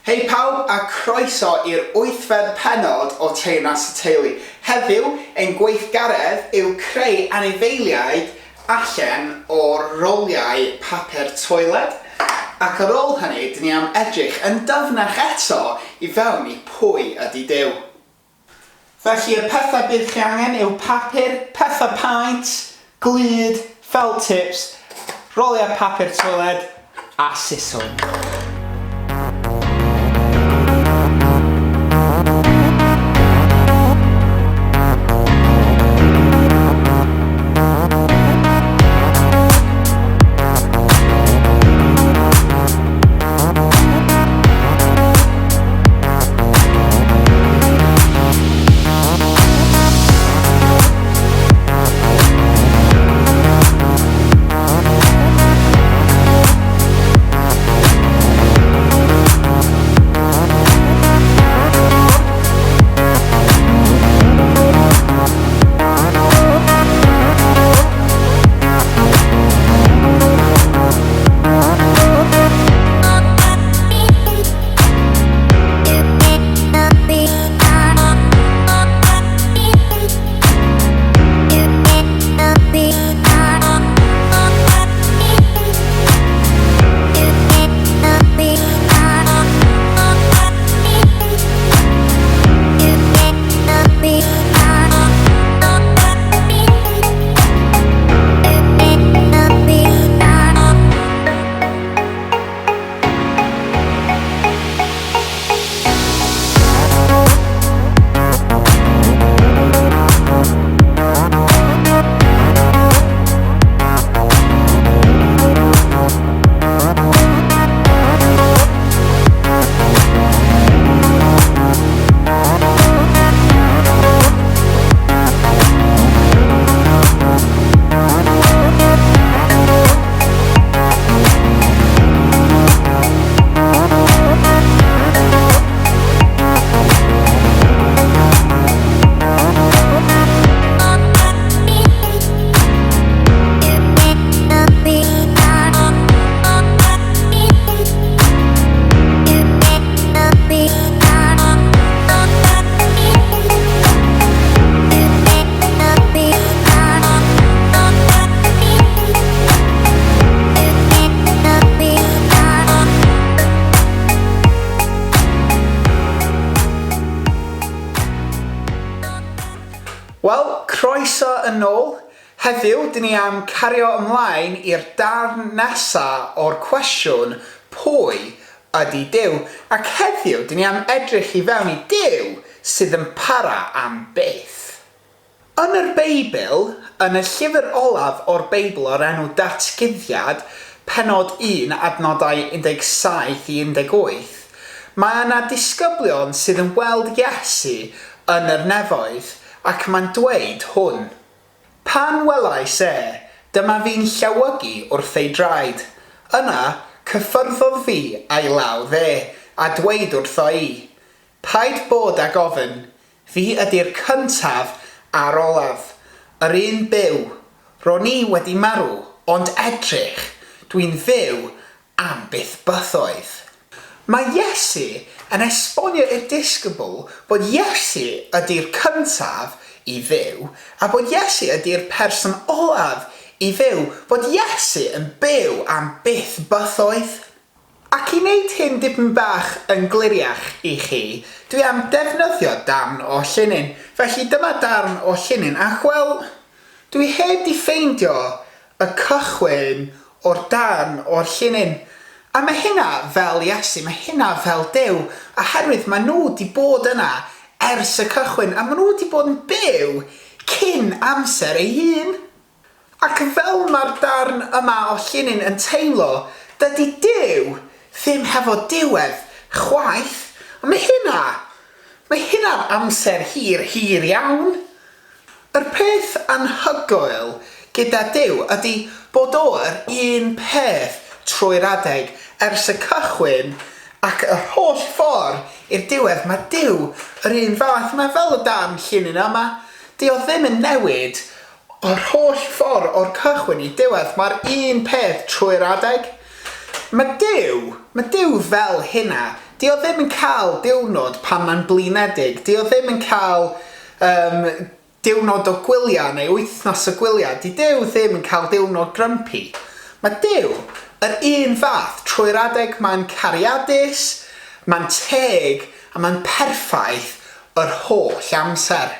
Hei pawb a croeso i'r wythfed pennod o Teyrnas Y Teulu. Heddiw, ein gweithgaredd yw creu anifeiliaid allan o'r roliau papur toiled. Ac ar ôl hynny, dyn ni am edrych yn dyfnach eto i fewn i pwy ydy Duw. Felly y pethau bydd chi angen yw papur, pethau paent, glud, felt tips, roliau papur toiled a siswrn. Wel, croeso yn ôl. Heddiw, dyn ni am cario ymlaen i'r darn nesaf o'r cwestiwn pwy ydy Duw. Ac heddiw, dyn ni am edrych i fewn i Duw sydd yn para am byth. Yn yr Beibl, yn y llyfr olaf o'r Beibl o'r enw Datguddiad, pennod 1 adnodau 17 i 18, mae yna disgyblion sydd yn weld Iesu yn yr nefoedd ac mae'n dweud hwn. Pan welais dyma fi'n llawygu wrth ei draed. Yna cyffyrddodd fi a'i law a dweud wrtho i. Paid bod ag ofyn, fi ydy'r cyntaf a'r olaf, yr un byw. Ro'n i wedi marw, ond edrych, dwi'n fyw am byth bythoedd. Mae Iesu yn esbonio i'r disgybl bod Iesu ydy'r cyntaf i fyw, a bod Iesu ydy'r person olaf i fyw, bod Iesu yn byw am byth bythoedd. Ac i wneud hyn dipyn bach yn gliriach i chi, dwi am defnyddio darn o llunyn. Felly dyma darn o llunyn, ac wel, dwi heb di ffeindio y cychwyn o'r darn o'r llunyn. A mae hynna fel Iesu, mae hynna fel Duw, oherwydd maen nhw wedi bod yna ers y cychwyn, a maen nhw wedi bod yn byw cyn amser ei hun. Ac fel mae'r darn yma o llunyn yn teimlo, dydy Duw ddim hefo diwedd chwaith. Mae hynna'n amser hir iawn. Yr peth anhygoel gyda Duw ydy bod o'r un peth trwy'r adeg ers y cychwyn ac yr holl ffordd i'r diwedd. Mae Duw yr un fath. Mae fel y darn llunyn yma. Dio ddim yn newid o'r holl ffordd o'r cychwyn i diwedd. Mae'r un peth trwy'r adeg. Mae Duw fel hynna. Di o ddim yn cael diwrnod pan mae'n blinedig. Di o ddim yn cael diwrnod o gwyliau neu wythnos o gwyliau. Di Duw ddim yn cael diwrnod grumpy. Mae Duw yr un fath trwy'r adeg mae'n cariadus, mae'n teg a mae'n perffaith yr holl amser.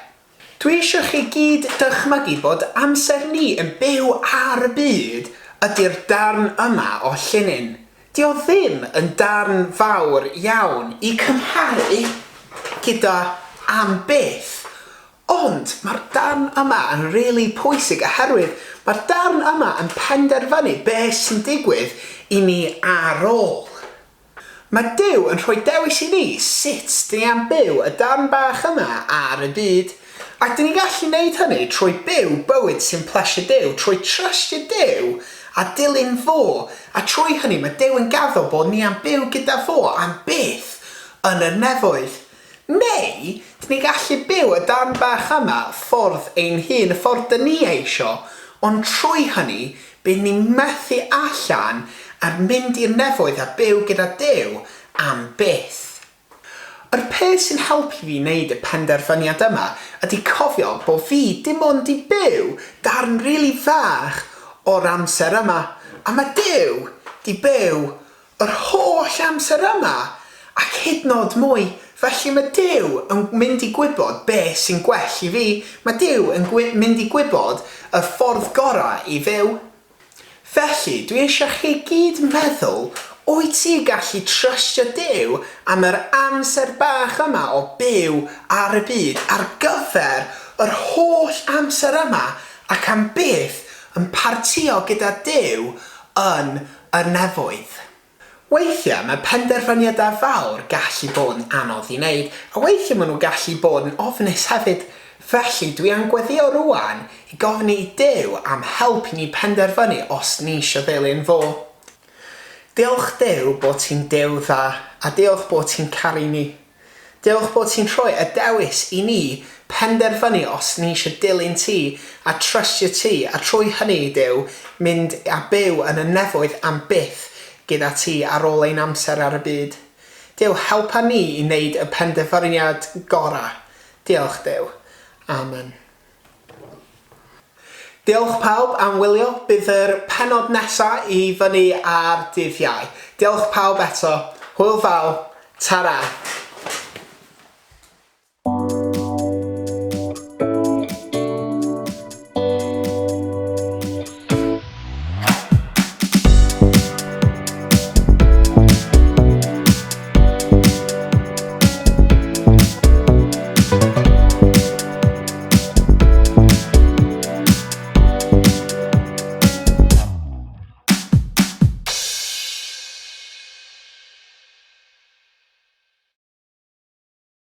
Dwi eisiau chi gyd dychmygu bod amser ni yn byw ar y byd ydy'r darn yma o llinyn. Di o ddim yn darn fawr iawn i cymharu gyda am byth. Ond mae'r darn yma yn really pwysig oherwydd mae'r darn yma yn penderfynu beth sy'n digwydd i ni ar ôl. Mae Duw yn rhoi dewis i ni sut dyn ni am byw y darn bach yma ar y byd. Ac dyn ni gallu gwneud hynny trwy byw bywyd sy'n plesio Duw, trwy trystio Duw a dilyn fo. A trwy hynny mae Duw yn gaddo bod ni am byw gyda fo am byth yn y nefoedd. Neu, dyn ni gallu byw y darn bach yma ffordd ein hun, y ffordd dyn ni eisio, ond trwy hynny bydd ni'n methu allan a mynd i'r nefoedd a byw gyda Duw am byth. Yr peth sy'n helpu fi wneud y penderfyniad yma ydy cofio bod fi dim ond i byw darn rili fach o'r amser yma. A mae Duw di byw yr holl amser yma ac hyd yn oed mwy. Felly mae Duw yn mynd i gwybod beth sy'n gwell i fi. Mae Duw yn mynd i gwybod y ffordd gorau i fyw. Felly dwi eisiau chi gyd meddwl, wyt ti gallu trystio Duw am yr amser bach yma o byw ar y byd ar gyfer yr holl amser yma ac am byth yn partio gyda Duw yn y nefoedd? Weithiau mae penderfyniadau fawr gallu bod yn anodd i wneud a weithiau maen nhw gallu bod yn ofnus hefyd. Felly dwi am gweddio rwan i gofyn i Duw am help ni penderfynu os ni eisiau ddilyn fo. Diolch Duw bod ti'n Duw dda a diolch bod ti'n caru ni. Diolch bod ti'n rhoi y dewis i ni penderfynu os ni eisiau dilyn ti a trystio ti a trwy hynny Duw mynd a byw yn y nefoedd am byth gyda ti ar ôl ein amser ar y byd. Duw, helpa ni i wneud y penderfyniad gorau. Diolch Duw. Amen. Diolch pawb am wylio. Bydd yr pennod nesaf i fyny ar dydd Iau. Diolch pawb eto. Hwyl fawr. Tara.